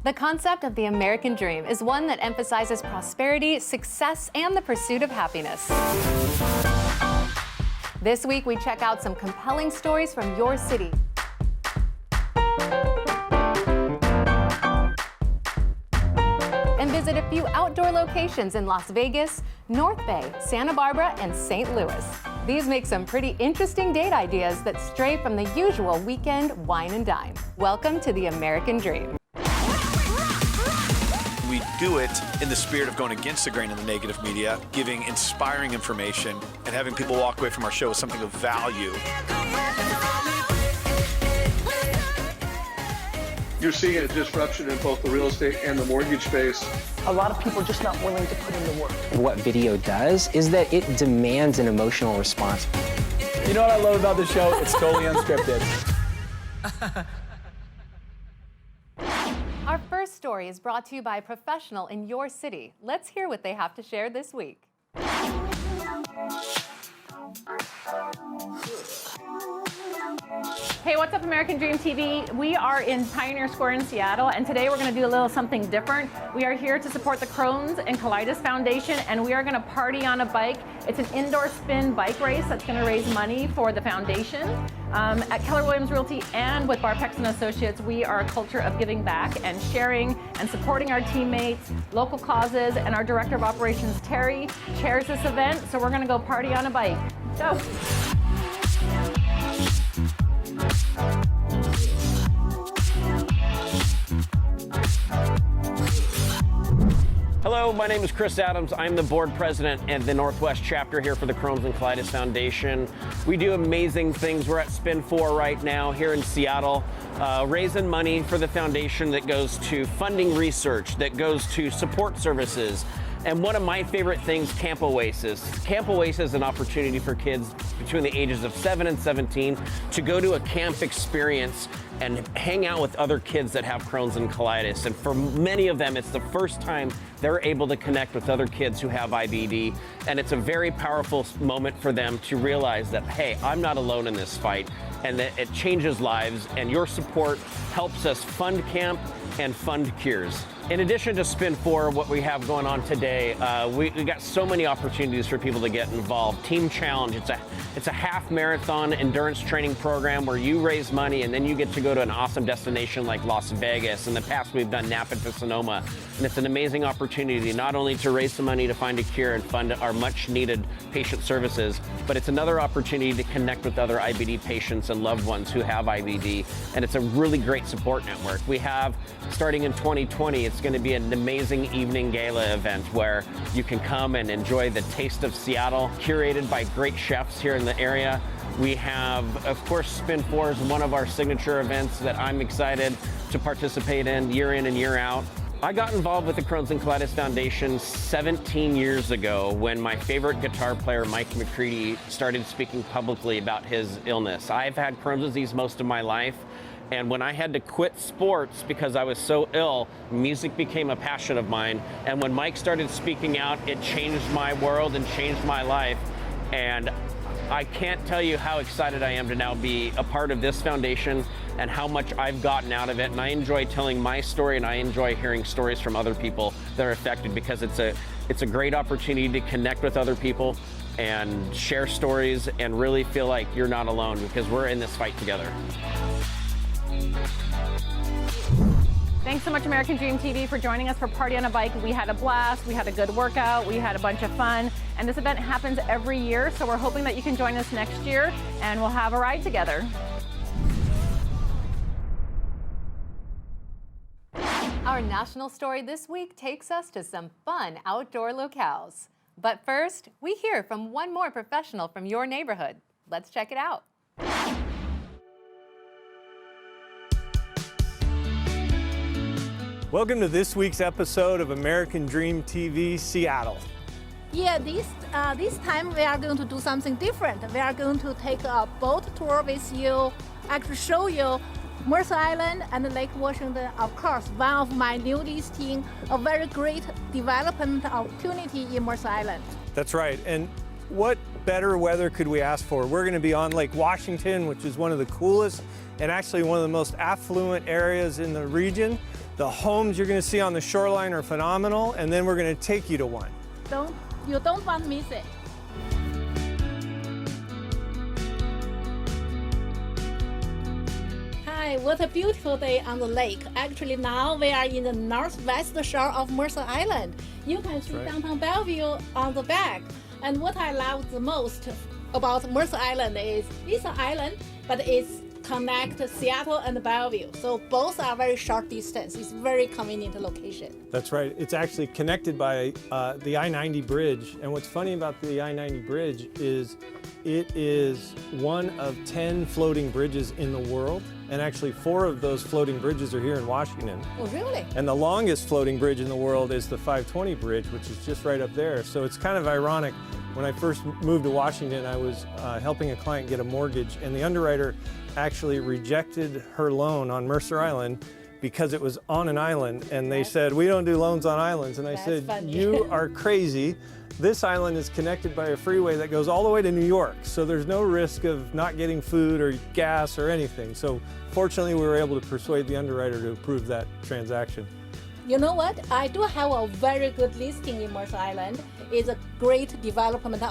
The concept of the American dream is one that emphasizes prosperity, success, and the pursuit of happiness. This week, we check out some compelling stories from your city. And visit a few outdoor locations in Las Vegas, North Bay, Santa Barbara, and St. Louis. These make some pretty interesting date ideas that stray from the usual weekend wine and dine. Welcome to the American dream. We do it in the spirit of going against the grain of the negative media, giving inspiring information, and having people walk away from our show with something of value. You're seeing a disruption in both the real estate and the mortgage space. A lot of people are just not willing to put in the work. What video does is that it demands an emotional response. You know what I love about the show? It's totally unscripted. Our first story is brought to you by a professional in your city. Let's hear what they have to share this week. Hey, what's up, American Dream TV? We are in Pioneer Square in Seattle, and today we're going to do a little something different. We are here to support the Crohn's and Colitis Foundation, and we are going to party on a bike. It's an indoor spin bike race that's going to raise money for the foundation. At Keller Williams Realty and with Barb Pexa and Associates, we are a culture of giving back and sharing and supporting our teammates, local causes, and our Director of Operations, Terry, chairs this event, so we're going to go party on a bike. Go. Hello, my name is Chris Adams. I'm the board president and the Northwest chapter here for the Crohn's and Colitis Foundation. We do amazing things. We're at Spin 4 right now here in Seattle, raising money for the foundation that goes to funding research, that goes to support services. And one of my favorite things, Camp Oasis. Camp Oasis is an opportunity for kids between the ages of 7 and 17 to go to a camp experience and hang out with other kids that have Crohn's and colitis. And for many of them, it's the first time they're able to connect with other kids who have IBD. And it's a very powerful moment for them to realize that, hey, I'm not alone in this fight, and that it changes lives. And your support helps us fund camp and fund cures. In addition to Spin 4, what we have going on today, we got so many opportunities for people to get involved. Team Challenge, it's a half marathon endurance training program where you raise money and then you get to go to an awesome destination like Las Vegas. In the past, we've done Napa to Sonoma, and it's an amazing opportunity not only to raise some money to find a cure and fund our much needed patient services, but it's another opportunity to connect with other IBD patients and loved ones who have IBD, and it's a really great support network. We have, starting in 2020, it's going to be an amazing evening gala event where you can come and enjoy the taste of Seattle, curated by great chefs here in the area. We have, of course, Spin 4 is one of our signature events that I'm excited to participate in and year out. I got involved with the Crohn's and Colitis Foundation 17 years ago when my favorite guitar player, Mike McCready, started speaking publicly about his illness. I've had Crohn's disease most of my life. And when I had to quit sports because I was so ill, music became a passion of mine. And when Mike started speaking out, it changed my world and changed my life. And I can't tell you how excited I am to now be a part of this foundation and how much I've gotten out of it. And I enjoy telling my story, and I enjoy hearing stories from other people that are affected, because it's a great opportunity to connect with other people and share stories and really feel like you're not alone, because we're in this fight together. Thanks so much, American Dream TV, for joining us for Party on a Bike. We had a blast, we had a good workout, we had a bunch of fun, and this event happens every year, so we're hoping that you can join us next year, and we'll have a ride together. Our national story this week takes us to some fun outdoor locales. But first, we hear from one more professional from your neighborhood. Let's check it out. Welcome to this week's episode of American Dream TV Seattle. Yeah, this time we are going to do something different. We are going to take a boat tour with you, actually show you Mercer Island and Lake Washington, of course, one of my new listing, a very great development opportunity in Mercer Island. That's right, and what better weather could we ask for? We're going to be on Lake Washington, which is one of the coolest and actually one of the most affluent areas in the region. The homes you're going to see on the shoreline are phenomenal, and then we're going to take you to one. You don't want to miss it. Hi, what a beautiful day on the lake. Actually, now we are in the northwest shore of Mercer Island. You can see downtown Bellevue on the back. And what I love the most about Mercer Island is it's an island, but it's connect Seattle and Bellevue. So both are very short distance. It's very convenient location. That's right. It's actually connected by the I-90 bridge. And what's funny about the I-90 bridge is it is one of 10 floating bridges in the world. And actually 4 of those floating bridges are here in Washington. Oh, really? And the longest floating bridge in the world is the 520 bridge, which is just right up there. So it's kind of ironic. When I first moved to Washington, I was helping a client get a mortgage, and the underwriter actually rejected her loan on Mercer Island because it was on an island, and they said, we don't do loans on islands. And I said, you are crazy. This island is connected by a freeway that goes all the way to New York, so there's no risk of not getting food or gas or anything. So fortunately, we were able to persuade the underwriter to approve that transaction. You know what? I do have a very good listing in Mercer Island. It's a great development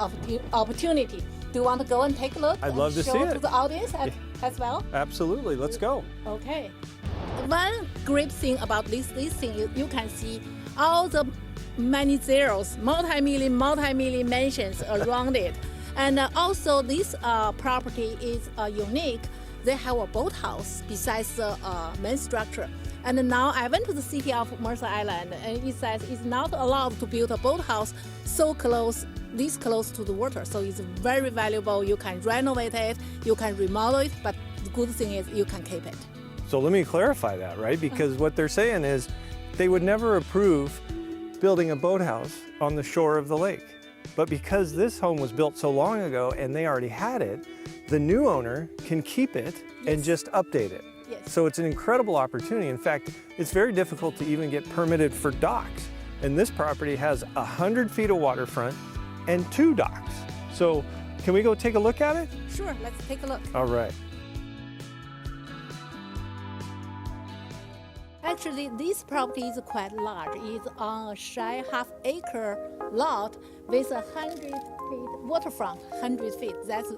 opportunity. Do you want to go and take a look? I'd love to see Show it. to the audience as well? Absolutely, let's go. Okay. One great thing about this listing, you can see all the many zeros, multi-million mansions around it. And also this property is unique. They have a boathouse besides the main structure. And now I went to the city of Mercer Island, and it says it's not allowed to build a boathouse so close, this close to the water. So it's very valuable. You can renovate it, you can remodel it, but the good thing is you can keep it. So let me clarify that, right? Because what they're saying is they would never approve building a boathouse on the shore of the lake. But because this home was built so long ago and they already had it, the new owner can keep it and just update it. Yes. So it's an incredible opportunity. In fact, it's very difficult to even get permitted for docks. And this property has 100 feet of waterfront and 2 docks. So can we go take a look at it? Sure, let's take a look. All right. Actually, this property is quite large. It's on a shy half-acre lot with 100 feet waterfront. 100 feet. That's a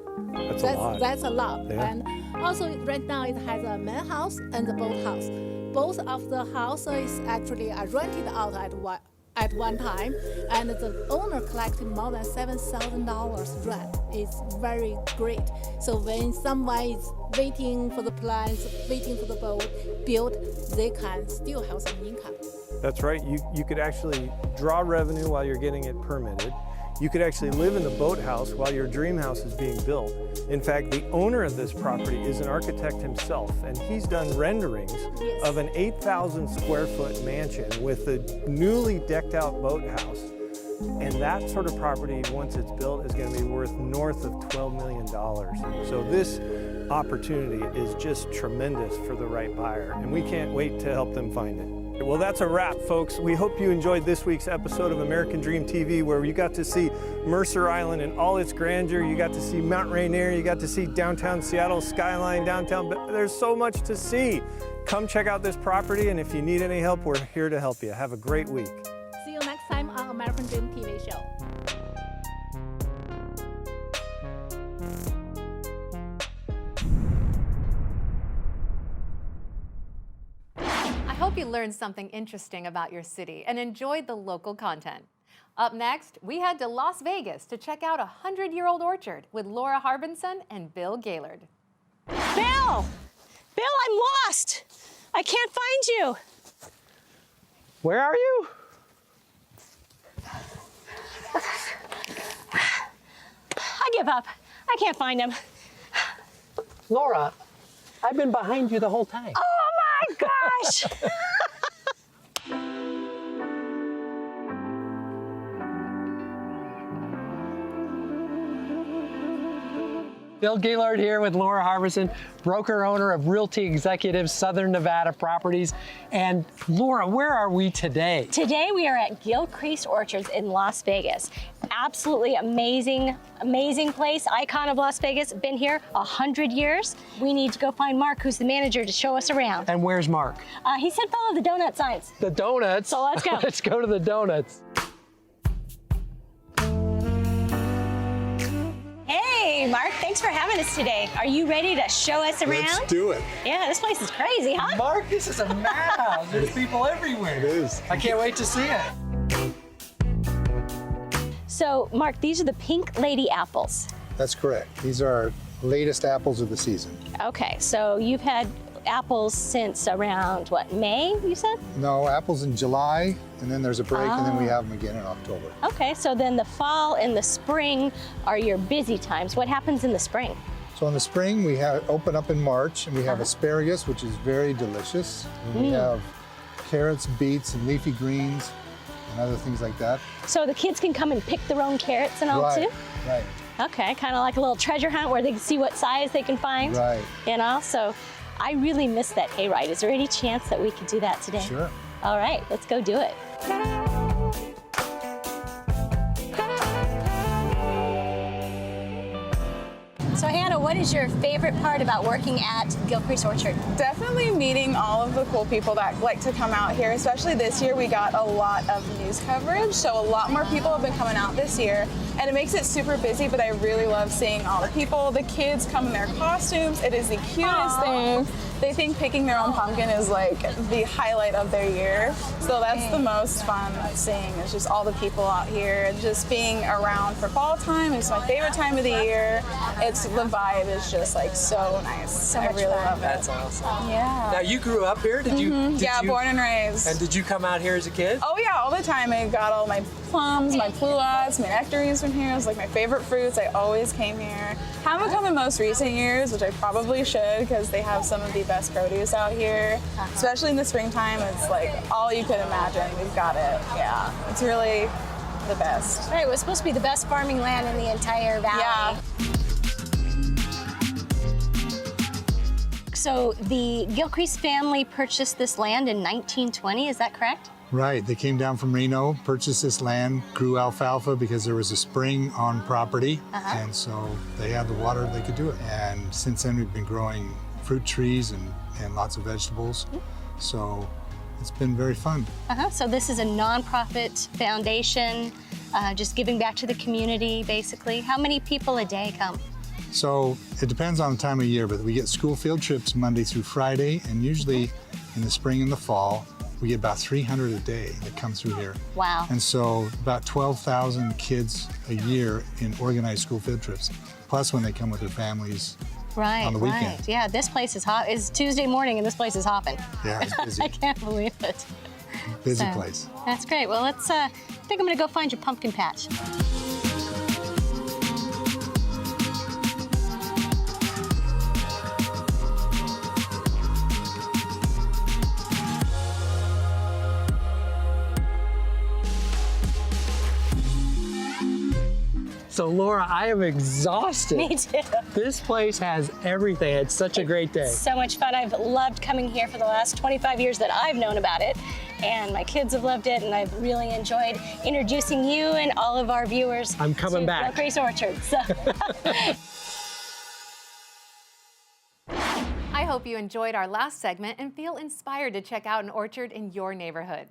lot. That's a lot. Yeah. And also, right now it has a main house and a boathouse. Both of the houses actually are rented out at one time, and the owner collected more than $7,000 rent. It's very great. So when someone is waiting for the plans, waiting for the boat built, they can still have some income. That's right. You could actually draw revenue while you're getting it permitted. You could actually live in the boathouse while your dream house is being built. In fact, the owner of this property is an architect himself, and he's done renderings of an 8,000 square foot mansion with a newly decked out boathouse. And that sort of property, once it's built, is going to be worth north of $12 million. So this opportunity is just tremendous for the right buyer, and we can't wait to help them find it. Well, that's a wrap, folks. We hope you enjoyed this week's episode of American Dream TV, where you got to see Mercer Island in all its grandeur. You got to see Mount Rainier. You got to see downtown Seattle skyline downtown. But there's so much to see. Come check out this property, and if you need any help, we're here to help you. Have a great week. See you next time on American Dream TV show. I hope you learned something interesting about your city and enjoyed the local content. Up next, we head to Las Vegas to check out a 100-year-old orchard with Laura Harbison and Bill Gaylord. Bill! Bill, I'm lost! I can't find you! Where are you? I give up. I can't find him. Laura, I've been behind you the whole time. Oh my gosh! Bill Gaylord here with Laura Harbison, broker owner of Realty Executives Southern Nevada Properties. And Laura, where are we today? Today we are at Gilcrease Orchards in Las Vegas. Absolutely amazing, amazing place, icon of Las Vegas. Been here 100 years. We need to go find Mark, who's the manager, to show us around. And where's Mark? He said follow the donut signs. The donuts? So let's go. Let's go to the donuts. Hey, Mark, thanks for having us today. Are you ready to show us around? Let's do it. Yeah, this place is crazy, huh? Mark, this is a madhouse. There's people everywhere. It is. I can't wait to see it. So, Mark, these are the Pink Lady apples. That's correct. These are our latest apples of the season. Okay, so you've had apples since around, what, May, you said? No, apples in July, and then there's a break, and then we have them again in October. Okay, so then the fall and the spring are your busy times. What happens in the spring? So in the spring, we open up in March, and we have asparagus, which is very delicious. And we have carrots, beets, and leafy greens, and other things like that. So the kids can come and pick their own carrots and all too? Right. Okay, kind of like a little treasure hunt where they can see what size they can find. Right. You know, so I really miss that hayride. Is there any chance that we could do that today? Sure. All right, let's go do it. So Hannah, what is your favorite part about working at Gilcrease Orchard? Definitely meeting all of the cool people that like to come out here, especially this year we got a lot of news coverage, so a lot more people have been coming out this year, and it makes it super busy, but I really love seeing all the people. The kids come in their costumes. It is the cutest thing. They think picking their own pumpkin is like the highlight of their year, so that's the most fun seeing, is just all the people out here, just being around for fall time. It's my favorite time of the year. The vibe is just like so nice. I really love it. That's awesome. Yeah. Now you grew up here? Did you? Yeah, born and raised. And did you come out here as a kid? Oh yeah, all the time. I got all my plums, my pluots, my nectarines from here. It was like my favorite fruits. I always came here. Haven't come in most recent years, which I probably should, because they have some of the best produce out here. Especially in the springtime, it's like all you could imagine. We've got it. Yeah, it's really the best. Right, it was supposed to be the best farming land in the entire valley. Yeah. So the Gilcrease family purchased this land in 1920, is that correct? Right. They came down from Reno, purchased this land, grew alfalfa because there was a spring on property, and so they had the water, they could do it. And since then, we've been growing fruit trees and lots of vegetables. So it's been very fun. So this is a nonprofit foundation, just giving back to the community, basically. How many people a day come? So it depends on the time of year, but we get school field trips Monday through Friday, and usually in the spring and the fall, we get about 300 a day that come through here. Wow. And so about 12,000 kids a year in organized school field trips, plus when they come with their families on the weekend. Right. Yeah, this place is hot. It's Tuesday morning and this place is hopping. Yeah, it's busy. I can't believe it. Busy place. That's great. Well, let's, I think I'm gonna go find your pumpkin patch. So Laura, I am exhausted. Me too. This place has everything. It's such a great day. So much fun. I've loved coming here for the last 25 years that I've known about it. And my kids have loved it, and I've really enjoyed introducing you and all of our viewers I'm coming back. Gilcrease Orchard. So. I hope you enjoyed our last segment and feel inspired to check out an orchard in your neighborhood.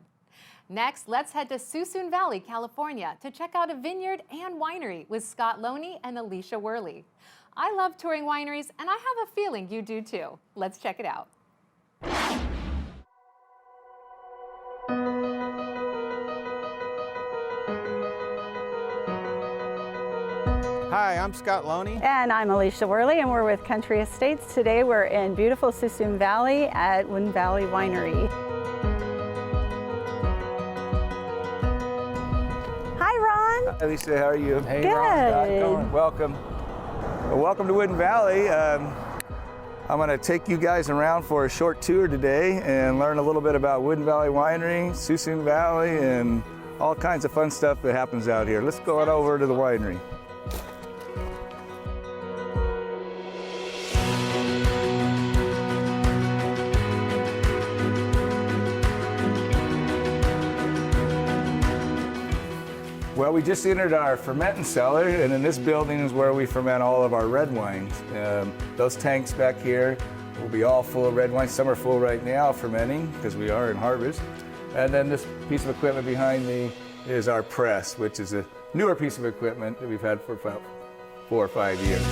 Next, let's head to Suisun Valley, California to check out a vineyard and winery with Scott Loney and Alicia Worley. I love touring wineries, and I have a feeling you do too. Let's check it out. Hi, I'm Scott Loney. And I'm Alicia Worley, and we're with Country Estates. Today we're in beautiful Suisun Valley at Wood Valley Winery. Hi, Ron. Hi, Alicia, how are you? Hey, good. Ron, how's it going? Welcome. Well, welcome to Wood Valley. I'm going to take you guys around for a short tour today and learn a little bit about Wood Valley Winery, Suisun Valley, and all kinds of fun stuff that happens out here. Let's go on over to the winery. Well, we just entered our fermenting cellar, and in this building is where we ferment all of our red wines. Those tanks back here will be all full of red wine. Some are full right now fermenting because we are in harvest. And then this piece of equipment behind me is our press, which is a newer piece of equipment that we've had for about 4 or 5 years.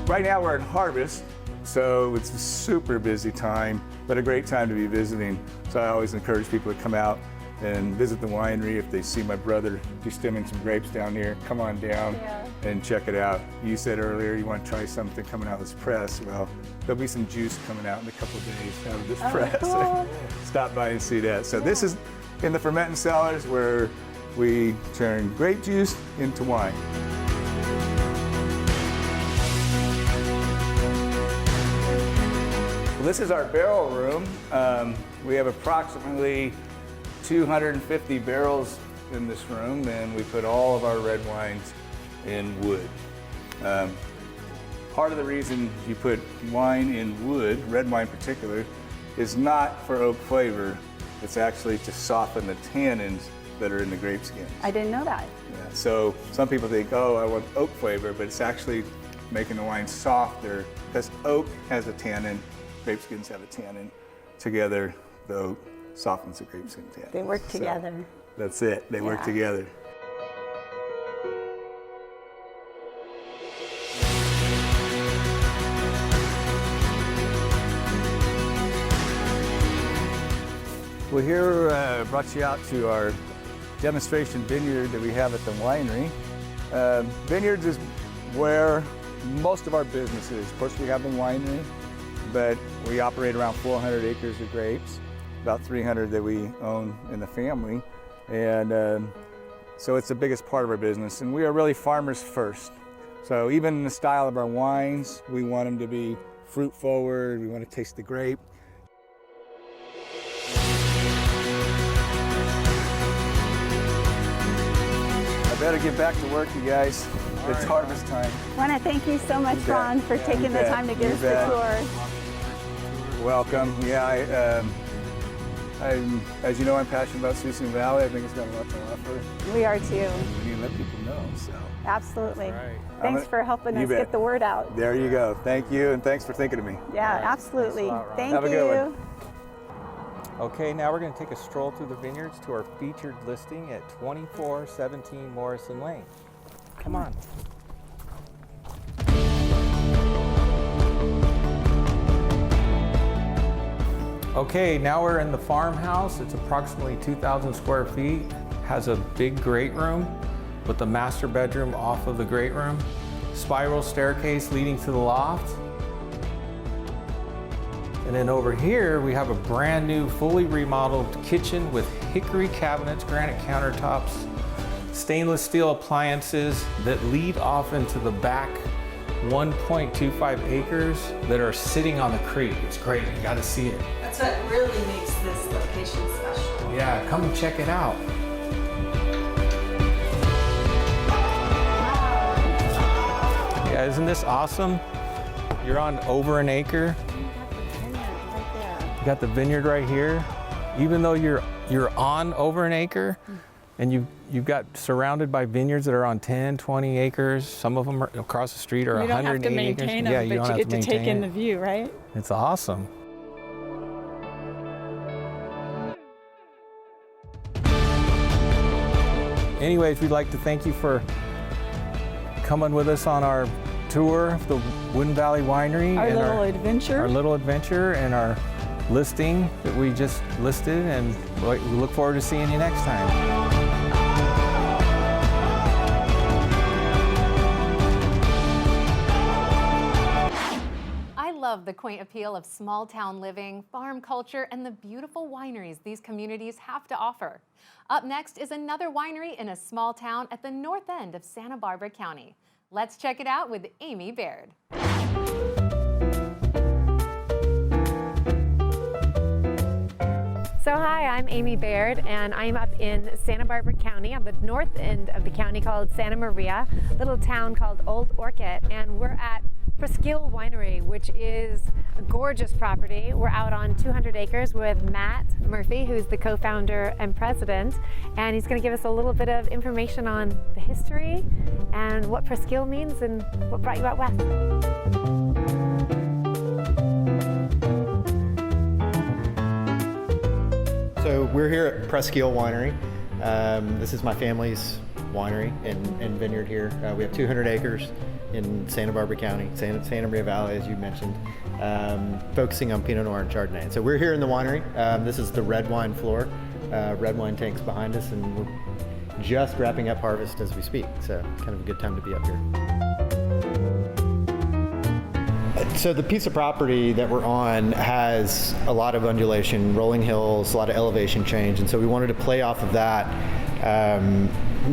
Right now we're in harvest, so it's a super busy time, but a great time to be visiting. So I always encourage people to come out and visit the winery. If they see my brother destemming some grapes down here, come on down and check it out. You said earlier you want to try something coming out of this press. Well, there'll be some juice coming out in a couple of days out of this press. Cool. Stop by and see that. So this is in the fermenting cellars where we turn grape juice into wine. Well, this is our barrel room. We have approximately 250 barrels in this room, and we put all of our red wines in wood. Part of the reason you put wine in wood, red wine in particular, is not for oak flavor. It's actually to soften the tannins that are in the grape skins. I didn't know that. Yeah, so some people think, oh, I want oak flavor, but it's actually making the wine softer because oak has a tannin, grape skins have a tannin. Together, the oak softens the grape skin tannin. They work together. That's it, they work together. Well, here brought you out to our demonstration vineyard that we have at the winery. Vineyards is where most of our business is. Of course, we have the winery, but we operate around 400 acres of grapes, about 300 that we own in the family. And so it's the biggest part of our business. And we are really farmers first. So even in the style of our wines, we want them to be fruit forward. We want to taste the grape. I better get back to work, you guys. It's harvest time. I want to thank you so much, Ron, for taking the time to give us the tour. Welcome. Yeah, as you know, I'm passionate about Suisun Valley. I think it's got a lot to offer. We are too. We need to let people know. So. Absolutely. Thanks for helping us get the word out. There you go. Thank you, and thanks for thinking of me. Yeah, absolutely. Thank you. Have a good one. Okay, now we're going to take a stroll through the vineyards to our featured listing at 2417 Morrison Lane. Come on. Okay, now we're in the farmhouse. It's approximately 2,000 square feet. Has a big great room with the master bedroom off of the great room. Spiral staircase leading to the loft. And then over here, we have a brand new, fully remodeled kitchen with hickory cabinets, granite countertops, stainless steel appliances that lead off into the back 1.25 acres that are sitting on the creek. It's great, you gotta see it. That's what really makes this location special. Yeah, come and check it out. Yeah, isn't this awesome? You're on over an acre. You got the vineyard right here. Even though you're on over an acre, and you've got surrounded by vineyards that are on 10, 20 acres. Some of them are across the street are 180 acres. You don't have to maintain them, but you get to take in the view, right? It's awesome. Anyways, we'd like to thank you for coming with us on our tour of the Woodin Valley Winery. Our little adventure. Our little adventure and our listing that we just listed, and we look forward to seeing you next time. I love the quaint appeal of small town living, farm culture, and the beautiful wineries these communities have to offer. Up next is another winery in a small town at the north end of Santa Barbara County. Let's check it out with Amy Baird. So hi, I'm Amy Baird, and I'm up in Santa Barbara County on the north end of the county called Santa Maria, a little town called Old Orchid, and we're at Presqu'île Winery, which is a gorgeous property. We're out on 200 acres with Matt Murphy, who's the co-founder and president, and he's going to give us a little bit of information on the history and what Presqu'île means and what brought you out west. So we're here at Presqu'île Winery. This is my family's winery and vineyard here. We have 200 acres in Santa Barbara County, Santa Maria Valley, as you mentioned, focusing on Pinot Noir and Chardonnay. And so we're here in the winery. This is the red wine floor, red wine tanks behind us, and we're just wrapping up harvest as we speak. So kind of a good time to be up here. So the piece of property that we're on has a lot of undulation, rolling hills, a lot of elevation change, and so we wanted to play off of that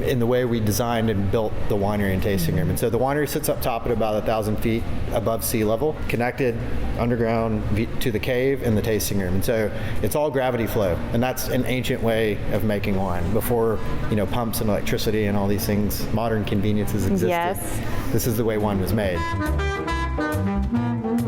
in the way we designed and built the winery and tasting room. And so the winery sits up top at about 1,000 feet above sea level, connected underground to the cave and the tasting room. And so it's all gravity flow, and that's an ancient way of making wine before, you know, pumps and electricity and all these things, modern conveniences existed. Yes. This is the way wine was made.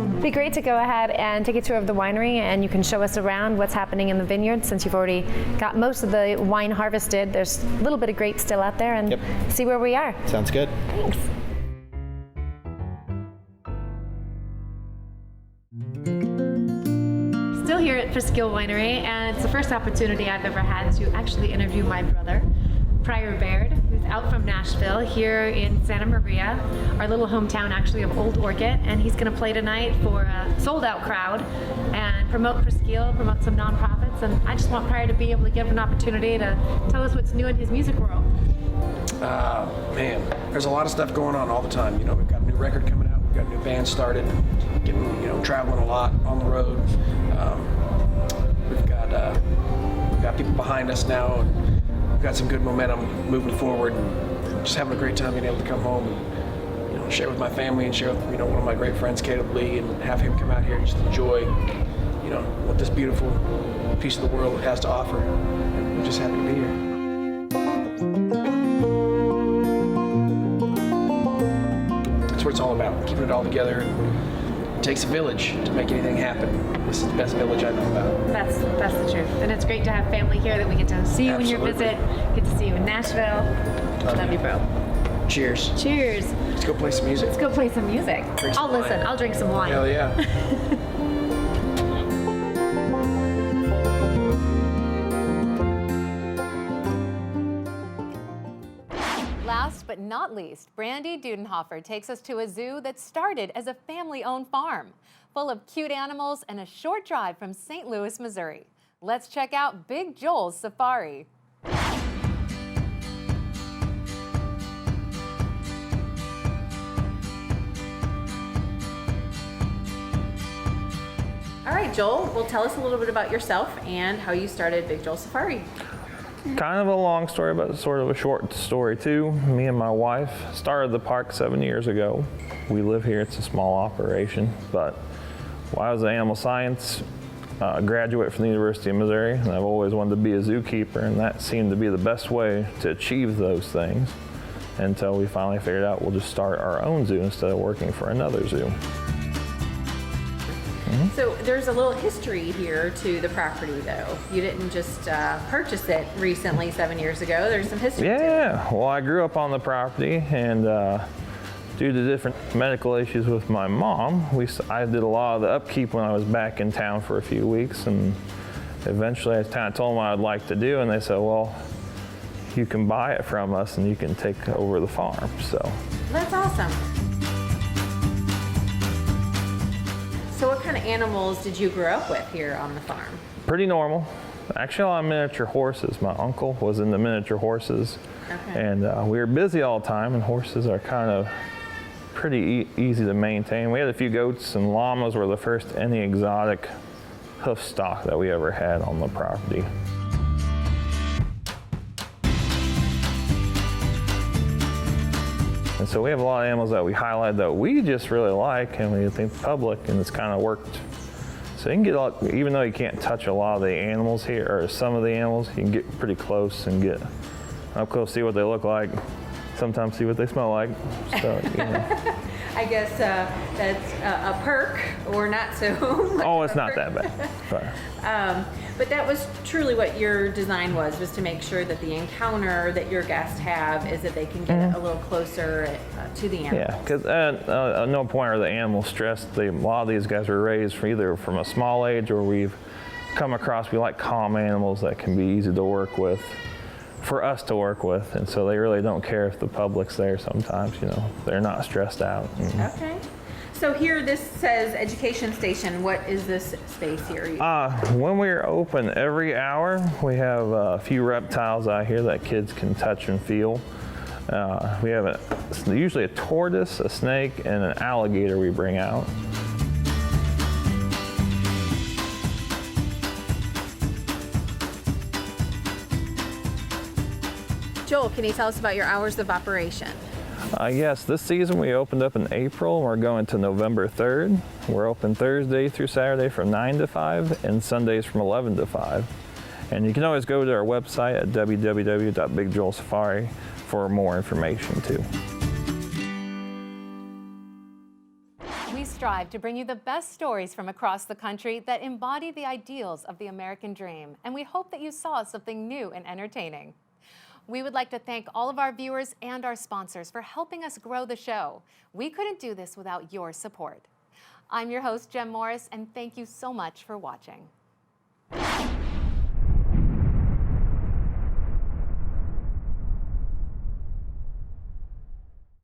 It'd be great to go ahead and take a tour of the winery, and you can show us around what's happening in the vineyard since you've already got most of the wine harvested. There's a little bit of grapes still out there, and see where we are. Sounds good. Thanks. Still here at Presqu'île Winery, and it's the first opportunity I've ever had to actually interview my brother, Pryor Baird, who's out from Nashville, here in Santa Maria, our little hometown actually of Old Orchid, and he's going to play tonight for a sold-out crowd and promote Presqu'île, promote some nonprofits, and I just want Pryor to be able to give him an opportunity to tell us what's new in his music world. Man, there's a lot of stuff going on all the time. You know, we've got a new record coming out, we've got a new band started, getting, you know, traveling a lot on the road. We've got people behind us now, and we've got some good momentum moving forward, and just having a great time being able to come home and, you know, share with my family and share with, you know, one of my great friends, Caleb Lee, and have him come out here and just enjoy, you know, what this beautiful piece of the world has to offer. And we're just happy to be here. That's what it's all about, keeping it all together. It takes a village to make anything happen. This is the best village I know about. That's the truth. And it's great to have family here that we get to see you in your visit, get to see you in Nashville. Love you, bro. Cheers. Cheers. Let's go play some music. Let's go play some music. I'll listen. I'll drink some wine. Hell yeah. Last but not least, Brandy Dudenhoeffer takes us to a zoo that started as a family-owned farm, full of cute animals and a short drive from St. Louis, Missouri. Let's check out Big Joel's safari. All right, Joel, well, tell us a little bit about yourself and how you started Big Joel Safari. Kind of a long story, but sort of a short story too. Me and my wife started the park 7 years ago. We live here, it's a small operation, but I was an animal science graduate from the University of Missouri, and I've always wanted to be a zookeeper, and that seemed to be the best way to achieve those things until we finally figured out we'll just start our own zoo instead of working for another zoo. So there's a little history here to the property, though. You didn't just purchase it recently 7 years ago. There's some history to it. Yeah, well, I grew up on the property, and due to different medical issues with my mom, I did a lot of the upkeep when I was back in town for a few weeks, and eventually I kind of told them what I'd like to do, and they said, well, you can buy it from us and you can take over the farm. So That's awesome. So what kind of animals did you grow up with here on the farm? pretty normal. Actually, a lot of miniature horses. My uncle was into miniature horses. Okay. And we were busy all the time, and horses are kind of pretty easy to maintain. We had a few goats, and llamas were the first any exotic hoof stock that we ever had on the property. And so we have a lot of animals that we highlight that we just really like, and we think the public, and it's kind of worked. So you can get a lot, even though you can't touch a lot of the animals here, or some of the animals, you can get pretty close and get up close, see what they look like, sometimes see what they smell like. So, you know. I guess that's a perk or not so. Oh, it's not that bad. But that was truly what your design was to make sure that the encounter that your guests have is that they can get a little closer to the animal. Yeah, because at no point are the animals stressed. A lot of these guys are raised either from a small age or we've come across, we like calm animals that can be easy to work with, for us to work with, and so they really don't care if the public's there sometimes, you know. They're not stressed out. Okay. So here this says education station. What is this space here? When we're open every hour, we have a few reptiles out here that kids can touch and feel. We have usually a tortoise, a snake, and an alligator we bring out. Joel, can you tell us about your hours of operation? Yes, this season we opened up in April and we're going to November 3rd. We're open Thursday through Saturday from 9 to 5 and Sundays from 11 to 5. And you can always go to our website at www.bigjoelsafari for more information too. We strive to bring you the best stories from across the country that embody the ideals of the American dream, and we hope that you saw something new and entertaining. We would like to thank all of our viewers and our sponsors for helping us grow the show. We couldn't do this without your support. I'm your host, Jenn Morris, and thank you so much for watching.